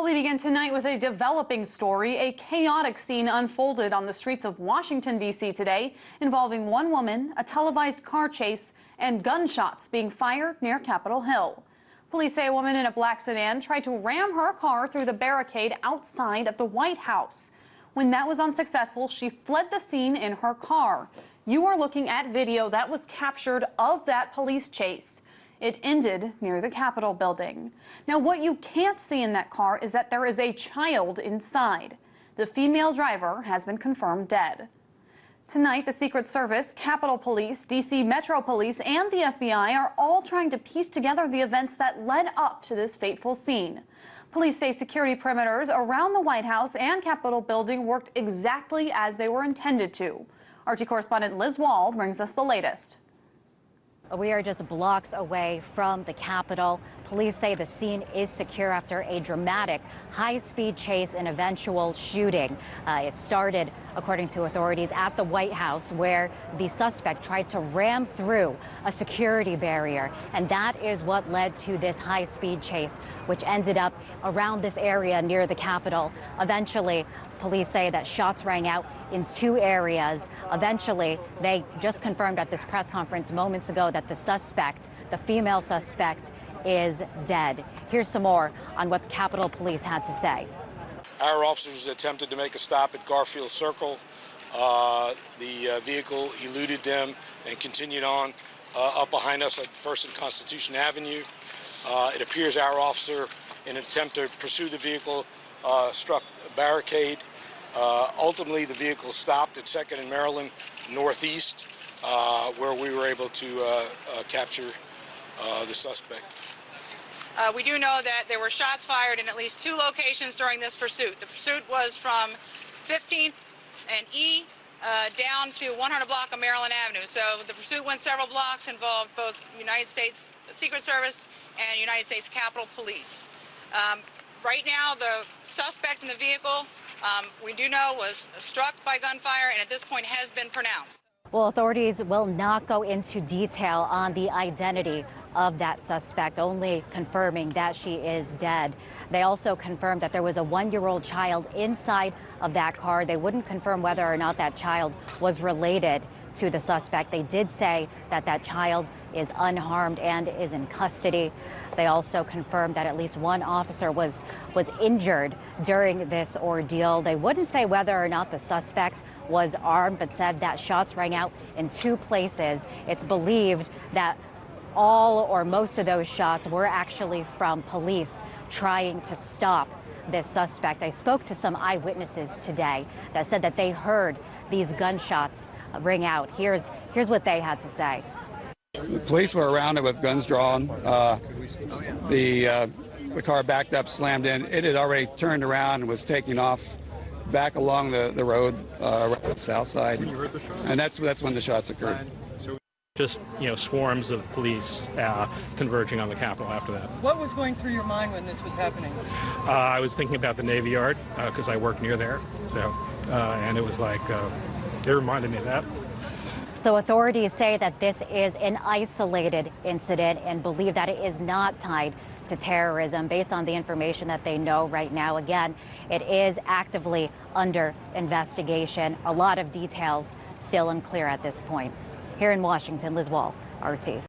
Well, we begin tonight with a developing story. A chaotic scene unfolded on the streets of Washington, D.C. today, involving one woman, a televised car chase, and gunshots being fired near Capitol Hill. Police say a woman in a black sedan tried to ram her car through the barricade outside of the White House. When that was unsuccessful, she fled the scene in her car. You are looking at video that was captured of that police chase. It ended near the Capitol building. Now, what you can't see in that car is that there is a child inside. The female driver has been confirmed dead. Tonight, the Secret Service, Capitol Police, D.C. Metro Police, and the FBI are all trying to piece together the events that led up to this fateful scene. Police say security perimeters around the White House and Capitol building worked exactly as they were intended to. RT correspondent Liz Wall brings us the latest. We are just blocks away from the Capitol. Police say the scene is secure after a dramatic high-speed chase and eventual shooting. It started, according to authorities, at the White House, where the suspect tried to ram through a security barrier. And that is what led to this high-speed chase, which ended up around this area near the Capitol. Eventually, police say that shots rang out in two areas. Eventually, they just confirmed at this press conference moments ago that the suspect, the female suspect, is dead. Here's some more on what Capitol Police had to say. Our officers attempted to make a stop at Garfield Circle. The vehicle eluded them and continued on up behind us at First and Constitution Avenue. It appears our officer, in an attempt to pursue the vehicle, struck a barricade. Ultimately, the vehicle stopped at 2nd and Maryland Northeast, where we were able to capture the suspect. We do know that there were shots fired in at least two locations during this pursuit. The pursuit was from 15th and E down to 100 block of Maryland Avenue. So the pursuit went several blocks, involved both United States Secret Service and United States Capitol Police. Right now, the suspect in the vehicle, we do know, was struck by gunfire and at this point has been pronounced. Well, authorities will not go into detail on the identity of that suspect, only confirming that she is dead. They also confirmed that there was a one-year-old child inside of that car. They wouldn't confirm whether or not that child was related to the suspect. They did say that that child is unharmed and is in custody. They also confirmed that at least one officer was injured during this ordeal. They wouldn't say whether or not the suspect was armed, but said that shots rang out in two places. It's believed that all or most of those shots were actually from police trying to stop this suspect. I spoke to some eyewitnesses today that said that they heard these gunshots ring out. Here's what they had to say. The police were around it with guns drawn. The car backed up, slammed in. It had already turned around and was taking off back along the road around the south side. And that's when the shots occurred. Just, swarms of police converging on the Capitol after that. What was going through your mind when this was happening? I was thinking about the Navy Yard because I work near there. So, and it was like, it reminded me of that. So authorities say that this is an isolated incident and believe that it is not tied to terrorism based on the information that they know right now. Again, it is actively under investigation. A lot of details still unclear at this point. Here in Washington, Liz Wall, RT.